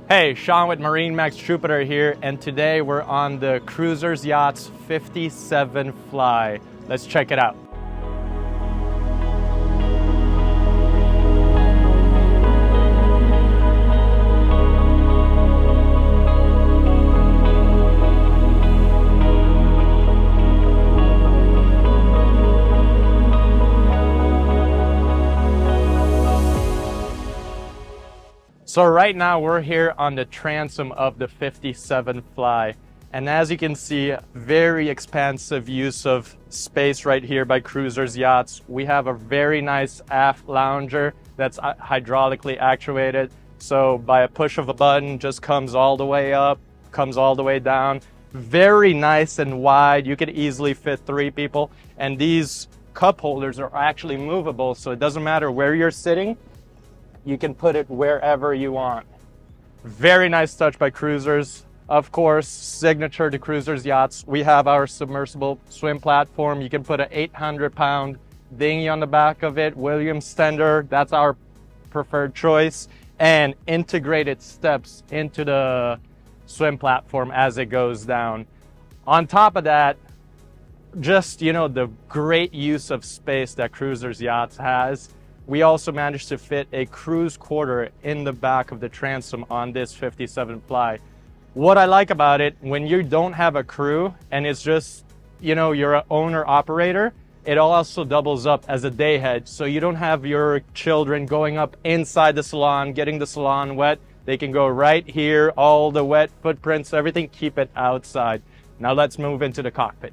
Hey, Sean with MarineMax Jupiter here, and today we're on the Cruisers Yachts 57 Fly. Let's check it out. So right now we're here on the transom of the 57 Fly, and as you can see, very expansive use of space right here by Cruisers Yachts. We have a very nice aft lounger that's hydraulically actuated, so by a push of a button just comes all the way up, comes all the way down. Very nice and wide. You could easily fit 3 people, and these cup holders are actually movable, so it doesn't matter where you're sitting. You can put it wherever you want. Very nice touch by Cruisers. Of course, signature to Cruisers Yachts. We have our submersible swim platform. You can put an 800-pound dinghy on the back of it. Williams tender, that's our preferred choice. And integrated steps into the swim platform as it goes down. On top of that, just, the great use of space that Cruisers Yachts has. We also managed to fit a cruise quarter in the back of the transom on this 57 Fly. What I like about it, when you don't have a crew and it's just, you're an owner operator, it also doubles up as a day head. So you don't have your children going up inside the salon, getting the salon wet. They can go right here, all the wet footprints, everything, keep it outside. Now let's move into the cockpit.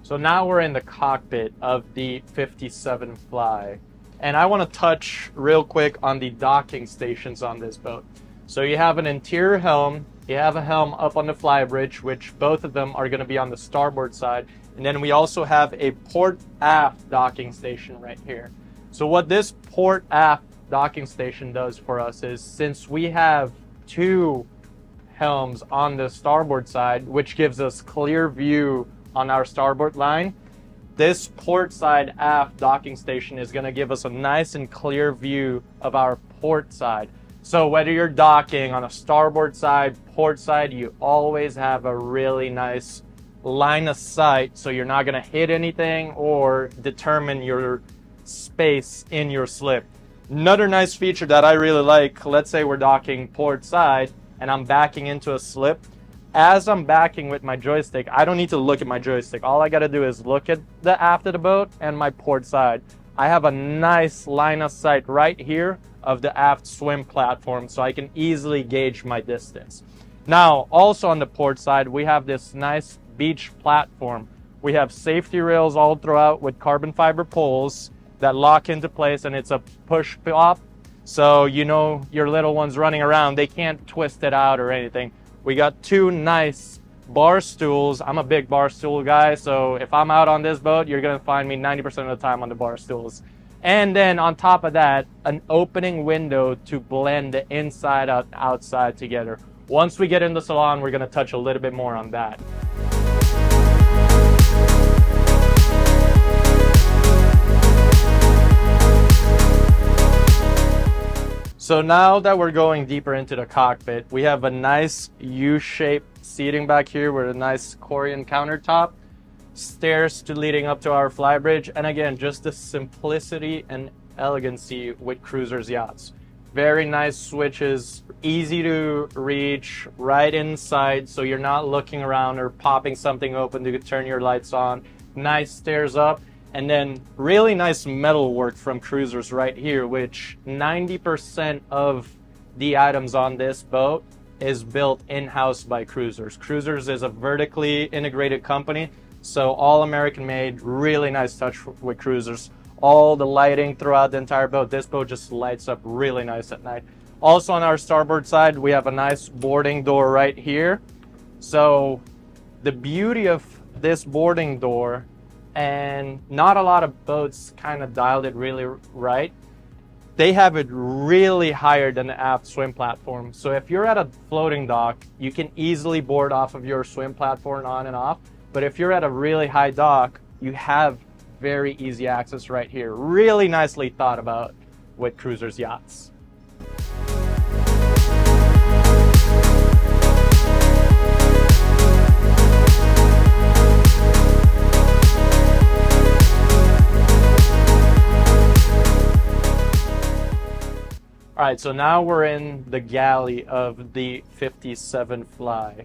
So now we're in the cockpit of the 57 Fly, and I want to touch real quick on the docking stations on this boat. So you have an interior helm, you have a helm up on the Flybridge, which both of them are going to be on the starboard side, and then we also have a port aft docking station right here. So what this port aft docking station does for us is, since we have 2 helms on the starboard side, which gives us clear view on our starboard line, this port side aft docking station is going to give us a nice and clear view of our port side. So whether you're docking on a starboard side, port side, you always have a really nice line of sight, so you're not going to hit anything or determine your space in your slip. Another nice feature that I really like, let's say we're docking port side and I'm backing into a slip. As I'm backing with my joystick, I don't need to look at my joystick. All I got to do is look at the aft of the boat and my port side. I have a nice line of sight right here of the aft swim platform, so I can easily gauge my distance. Now, also on the port side, we have this nice beach platform. We have safety rails all throughout with carbon fiber poles that lock into place, and it's a push pop. So your little ones running around, they can't twist it out or anything. We got 2 nice bar stools. I'm a big bar stool guy, so if I'm out on this boat, you're gonna find me 90% of the time on the bar stools. And then on top of that, an opening window to blend the inside out outside together. Once we get in the salon, we're gonna touch a little bit more on that. So now that we're going deeper into the cockpit, we have a nice U-shaped seating back here with a nice Korean countertop, stairs leading up to our Flybridge, and again, just the simplicity and elegancy with Cruisers Yachts. Very nice switches, easy to reach, right inside, so you're not looking around or popping something open to turn your lights on. Nice stairs up. And then really nice metal work from Cruisers right here, which 90% of the items on this boat is built in-house by Cruisers. Cruisers is a vertically integrated company, so all American made, really nice touch with Cruisers. All the lighting throughout the entire boat. This boat just lights up really nice at night. Also on our starboard side, we have a nice boarding door right here. So the beauty of this boarding door, and not a lot of boats kind of dialed it really right, they have it really higher than the aft swim platform. So if you're at a floating dock, you can easily board off of your swim platform on and off. But if you're at a really high dock, you have very easy access right here. Really nicely thought about with Cruisers Yachts. All right, so now we're in the galley of the 57 Fly,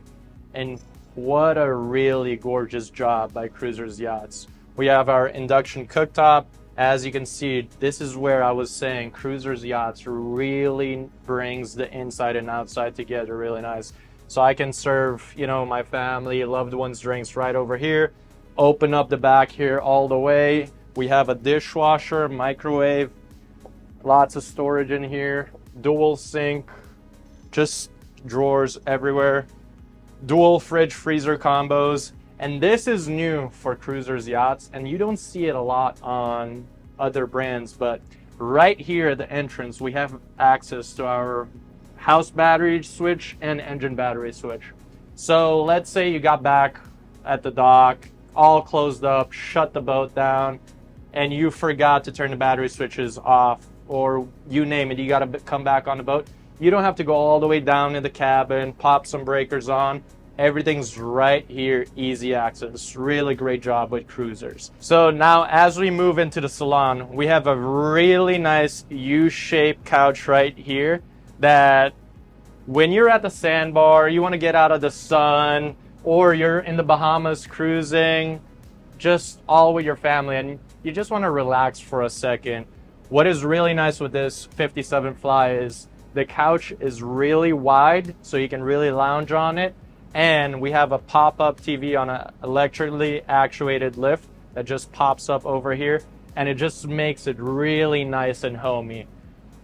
and what a really gorgeous job by Cruisers Yachts. We have our induction cooktop. As you can see, this is where I was saying Cruisers Yachts really brings the inside and outside together really nice. So I can serve, you know, my family, loved ones drinks right over here. Open up the back here all the way. We have a dishwasher, microwave, lots of storage in here, dual sink, just drawers everywhere, dual fridge freezer combos. And this is new for Cruisers Yachts, and you don't see it a lot on other brands, but right here at the entrance we have access to our house battery switch and engine battery switch. So let's say you got back at the dock, all closed up, shut the boat down, and you forgot to turn the battery switches off, or you name it, you got to come back on the boat. You don't have to go all the way down in the cabin, pop some breakers on. Everything's right here, easy access. Really great job with Cruisers. So now as we move into the salon, we have a really nice U-shaped couch right here that when you're at the sandbar, you want to get out of the sun, or you're in the Bahamas cruising, just all with your family, and you just want to relax for a second. What is really nice with this 57 Fly is the couch is really wide, so you can really lounge on it. And we have a pop-up TV on an electrically actuated lift that just pops up over here, and it just makes it really nice and homey.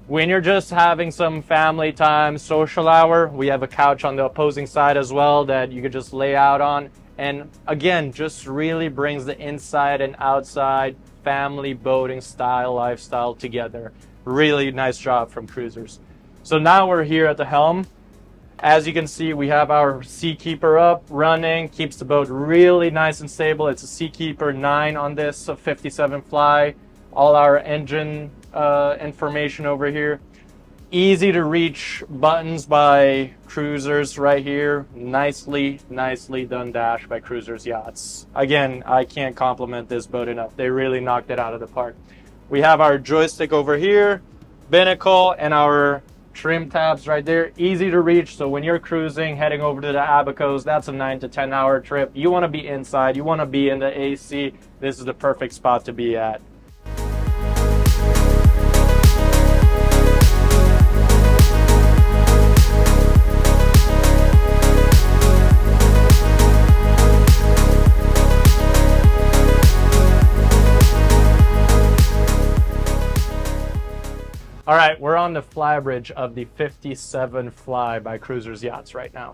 When you're just having some family time, social hour, we have a couch on the opposing side as well that you could just lay out on. And again, just really brings the inside and outside family boating style lifestyle together. Really nice job from Cruisers. So now we're here at the helm. As you can see, we have our Seakeeper up, running, keeps the boat really nice and stable. It's a Seakeeper 9 on this 57 Fly. All our engine information over here. Easy to reach buttons by Cruisers right here. Nicely done dash by Cruisers Yachts. Again, I can't compliment this boat enough. They really knocked it out of the park. We have our joystick over here, binnacle, and our trim tabs right there. Easy to reach, so when you're cruising, heading over to the Abacos, that's a 9 to 10 hour trip. You want to be inside, you want to be in the AC. This is the perfect spot to be at. All right, we're on the Flybridge of the 57 Fly by Cruisers Yachts right now.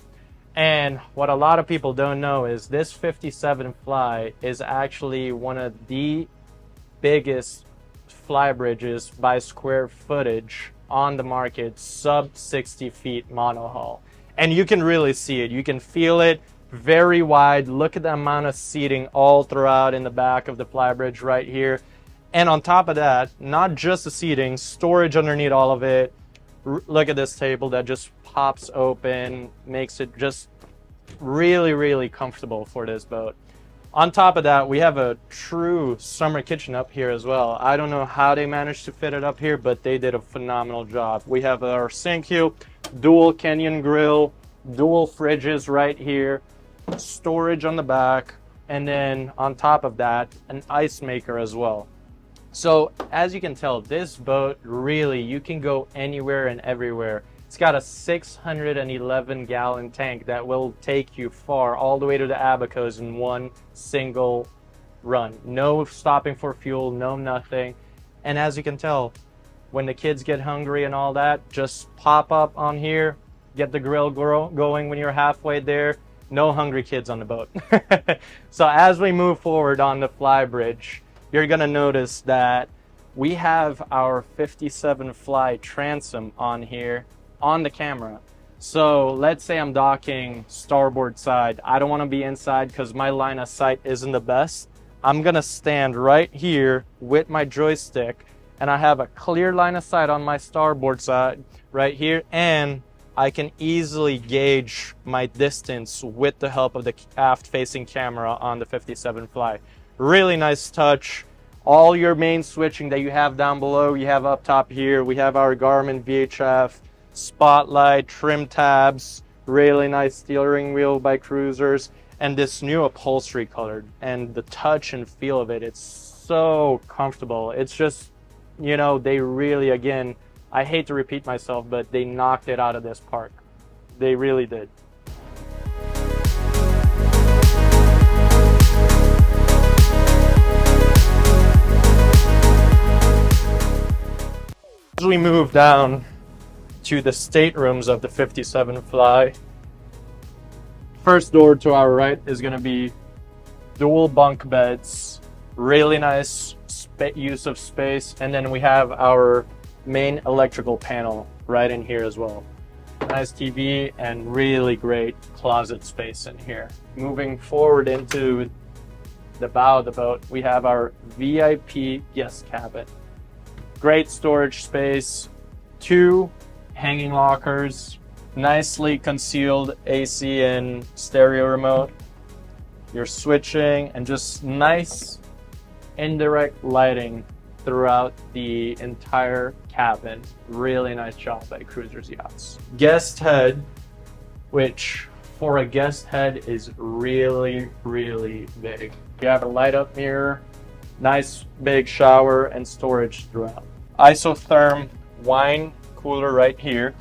And what a lot of people don't know is this 57 Fly is actually one of the biggest Flybridges by square footage on the market, sub 60 feet monohull. And you can really see it, you can feel it, very wide. Look at the amount of seating all throughout in the back of the Flybridge right here. And on top of that, not just the seating, storage underneath all of it. Look at this table that just pops open, makes it just really comfortable for this boat. On top of that, we have a true summer kitchen up here as well. I don't know how they managed to fit it up here, but they did a phenomenal job. We have our sink here, dual Kenyan grill, dual fridges right here, storage on the back, and then on top of that, an ice maker as well. So as you can tell, this boat really, you can go anywhere and everywhere. It's got a 611 gallon tank that will take you far, all the way to the Abacos in one single run. No stopping for fuel, no nothing. And as you can tell, when the kids get hungry and all that, just pop up on here, get the grill going when you're halfway there. No hungry kids on the boat. So as we move forward on the Flybridge, you're gonna notice that we have our 57 Fly transom on here on the camera. So let's say I'm docking starboard side. I don't want to be inside because my line of sight isn't the best. I'm going to stand right here with my joystick, and I have a clear line of sight on my starboard side right here, and I can easily gauge my distance with the help of the aft facing camera on the 57 Fly. Really nice touch. All your main switching that you have down below, you have up top here. We have our Garmin VHF, spotlight, trim tabs, really nice steering wheel by Cruisers, and this new upholstery color, and the touch and feel of it, it's so comfortable. It's just, you know, they really, again, I hate to repeat myself, but they knocked it out of this park. They really did. As we move down to the staterooms of the 57 Fly, first door to our right is going to be dual bunk beds, really nice use of space, and then we have our main electrical panel right in here as well. Nice TV and really great closet space in here. Moving forward into the bow of the boat, we have our VIP guest cabin. Great storage space, 2 hanging lockers, nicely concealed AC and stereo remote, your switching, and just nice indirect lighting throughout the entire cabin. Really nice job by Cruisers Yachts. Guest head, which for a guest head is really, really big. You have a light up mirror, nice big shower, and storage throughout. Isotherm wine cooler right here,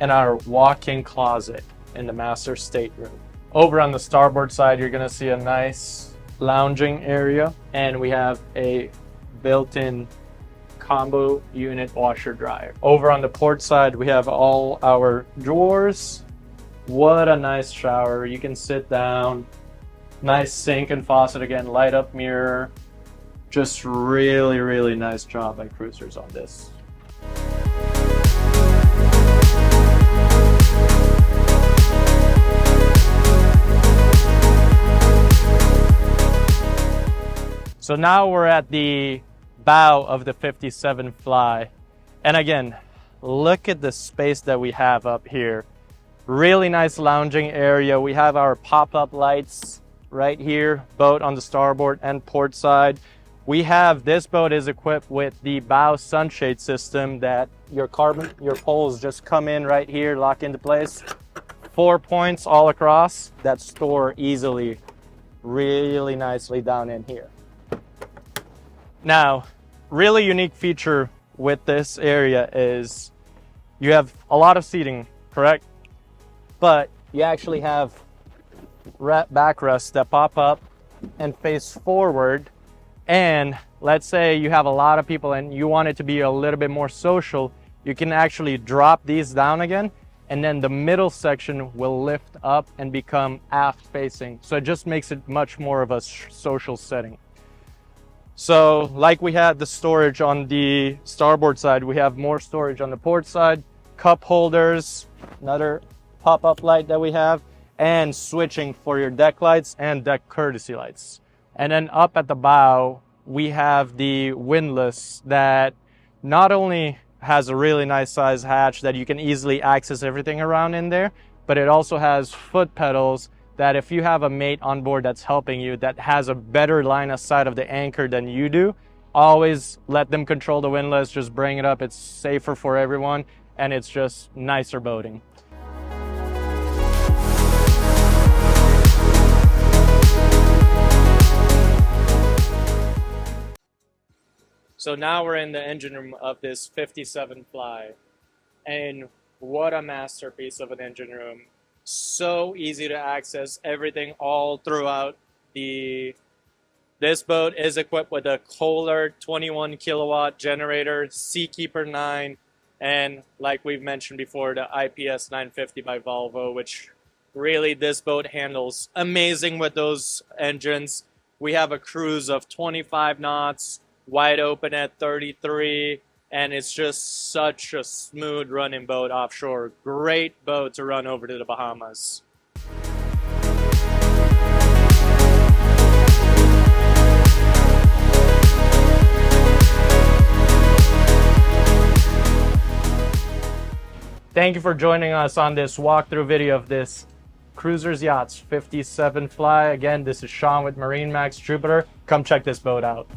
and our walk-in closet in the master stateroom. Over on the starboard side, you're gonna see a nice lounging area, and we have a built-in combo unit washer dryer. Over on the port side, we have all our drawers. What a nice shower. You can sit down. Nice sink and faucet again, light up mirror. Just really, really nice job by Cruisers on this. So now we're at the bow of the 57 Fly. And again, look at the space that we have up here. Really nice lounging area. We have our pop-up lights right here, boat on the starboard and port side. We have, this boat is equipped with the bow sunshade system that your poles just come in right here, lock into place. 4 points all across that store easily, really nicely down in here. Now, really unique feature with this area is you have a lot of seating, correct? But you actually have backrests that pop up and face forward. And let's say you have a lot of people and you want it to be a little bit more social, you can actually drop these down again, and then the middle section will lift up and become aft facing. So it just makes it much more of a social setting. So like we had the storage on the starboard side, we have more storage on the port side, cup holders, another pop-up light that we have, and switching for your deck lights and deck courtesy lights. And then up at the bow, we have the windlass that not only has a really nice size hatch that you can easily access everything around in there, but it also has foot pedals that if you have a mate on board that's helping you, that has a better line of sight of the anchor than you do, always let them control the windlass, just bring it up. It's safer for everyone, and it's just nicer boating. So now we're in the engine room of this 57 Fly, and what a masterpiece of an engine room. So easy to access, everything all throughout. This boat is equipped with a Kohler 21 kilowatt generator, Seakeeper 9, and like we've mentioned before, the IPS 950 by Volvo, which really this boat handles amazing with those engines. We have a cruise of 25 knots, wide open at 33, and it's just such a smooth running boat offshore. Great boat to run over to the Bahamas. Thank you for joining us on this walkthrough video of this Cruisers Yachts 57 Fly. Again, this is Sean with MarineMax Jupiter. Come check this boat out.